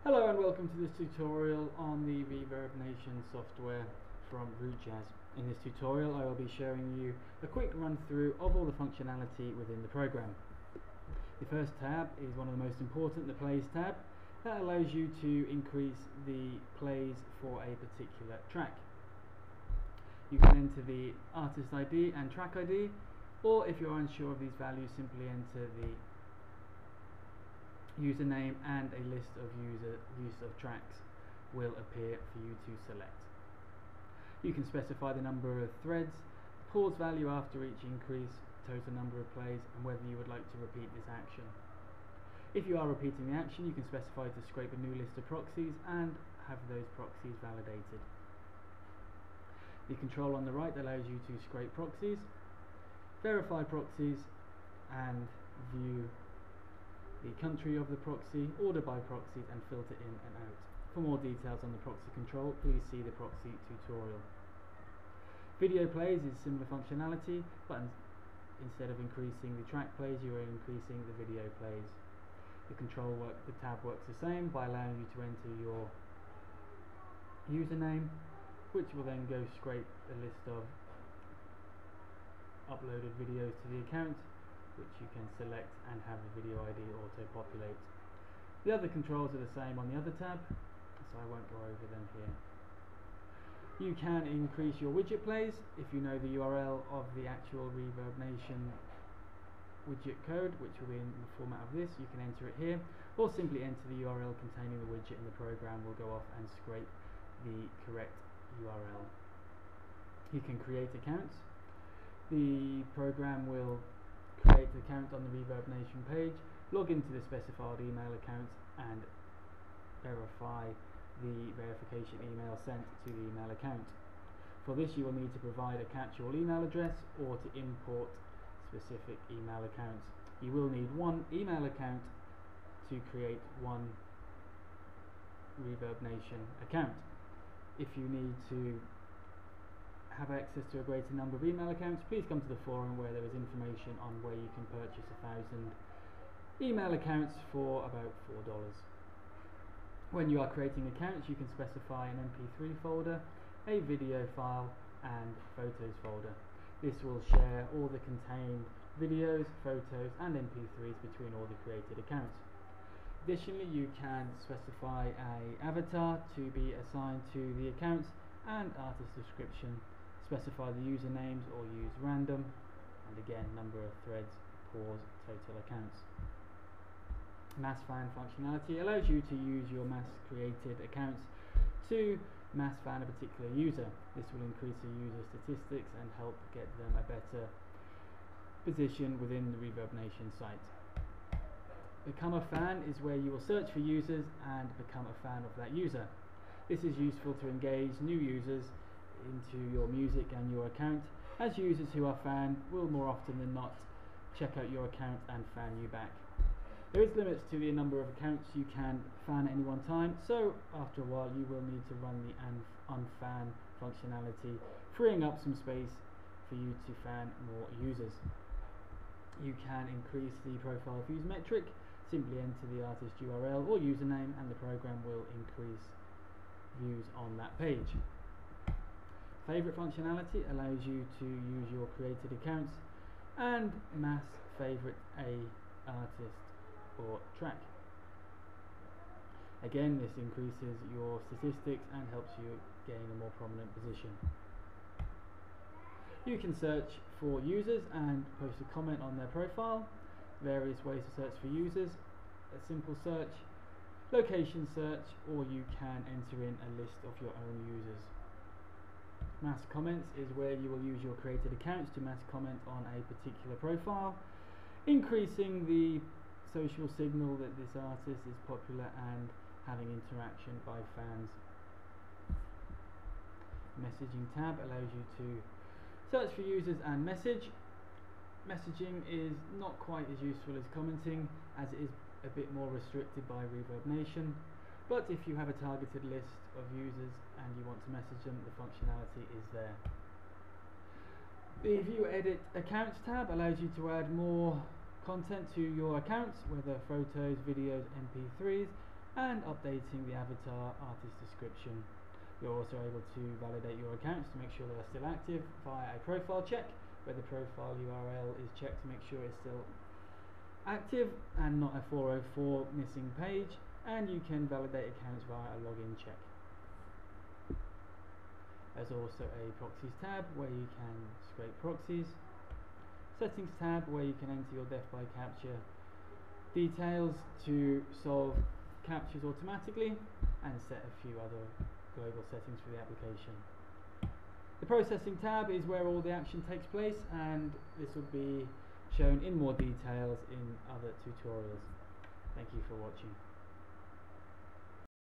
Hello and welcome to this tutorial on the Reverbnation software from Rootjazz. In this tutorial I will be showing you a quick run through of all the functionality within the program. The first tab is one of the most important, the Plays tab. That allows you to increase the plays for a particular track. You can enter the artist ID and track ID, or if you're unsure of these values, simply enter the username and a list of use of tracks will appear for you to select. You can specify the number of threads, pause value after each increase, total number of plays, and whether you would like to repeat this action. If you are repeating the action, you can specify to scrape a new list of proxies and have those proxies validated. The control on the right allows you to scrape proxies, verify proxies, and view the country of the proxy, order by proxies, and filter in and out. For more details on the proxy control, please see the proxy tutorial. Video plays is similar functionality, but instead of increasing the track plays, you are increasing the video plays. The tab works the same by allowing you to enter your username, which will then go scrape a list of uploaded videos to the account, which you can select and have the video ID auto-populate. The other controls are the same on the other tab, so I won't go over them here. You can increase your widget plays. If you know the URL of the actual Reverbnation widget code, which will be in the format of this, you can enter it here, or simply enter the URL containing the widget and the program will go off and scrape the correct URL. You can create accounts. The program will create the account on the Reverbnation page, log into the specified email account, and verify the verification email sent to the email account. For this you will need to provide a catch-all email address or to import specific email accounts. You will need one email account to create one Reverbnation account. If you need to have access to a greater number of email accounts, please come to the forum where there is information on where you can purchase 1,000 email accounts for about $4. When you are creating accounts, you can specify an MP3 folder, a video file, and photos folder. This will share all the contained videos, photos, and MP3s between all the created accounts. Additionally, you can specify an avatar to be assigned to the accounts and artist description. Specify the usernames or use random, and again number of threads, pause, total accounts. Mass fan functionality allows you to use your mass created accounts to mass fan a particular user. This will increase the user statistics and help get them a better position within the Reverbnation site. Become a fan is where you will search for users and become a fan of that user. This is useful to engage new users into your music and your account, as users who are fan will more often than not check out your account and fan you back. There is limits to the number of accounts you can fan at any one time, so after a while you will need to run the unfan functionality, freeing up some space for you to fan more users. You can increase the profile views metric. Simply enter the artist URL or username and the program will increase views on that page. Favorite functionality allows you to use your created accounts and mass favorite a artist or track. Again, this increases your statistics and helps you gain a more prominent position. You can search for users and post a comment on their profile. Various ways to search for users: a simple search, location search, or you can enter in a list of your own users. Mass comments is where you will use your created accounts to mass comment on a particular profile, increasing the social signal that this artist is popular and having interaction by fans. Messaging tab allows you to search for users and message. Messaging is not quite as useful as commenting, as it is a bit more restricted by Reverbnation, but if you have a targeted list of users and you want to message them, the functionality is there. The View Edit Accounts tab allows you to add more content to your accounts, whether photos, videos, MP3s, and updating the avatar artist description. You're also able to validate your accounts to make sure they are still active via a profile check, where the profile URL is checked to make sure it's still active and not a 404 missing page, and you can validate accounts via a login check. There's also a proxies tab where you can scrape proxies, settings tab where you can enter your def by capture details to solve captures automatically, and set a few other global settings for the application. The processing tab is where all the action takes place, and this will be shown in more details in other tutorials. Thank you for watching.